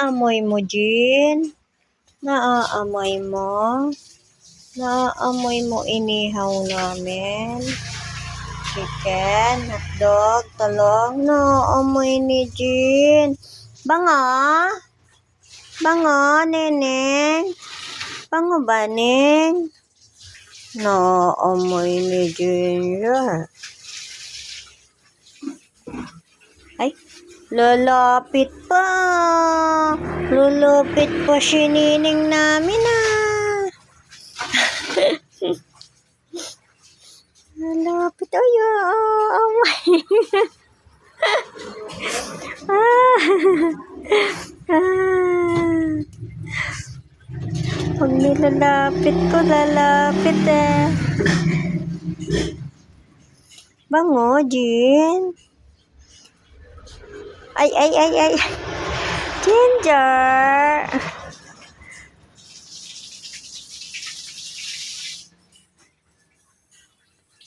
Naaamoy mo, Jean? Naaamoy mo? Naaamoy mo inihaw namin? Chicken, hotdog, talong. Naamoy ni Jean. Bango? Bango, neneng? Bango ba, neng? Naamoy ni Jean yan. Ay, lalapit pa. Lulupit pa si nining namin, ah. Lalapit. Ay, amoy. Pag nilalapit ko, lalapit eh. Bango, Jean. Ay. Ginger.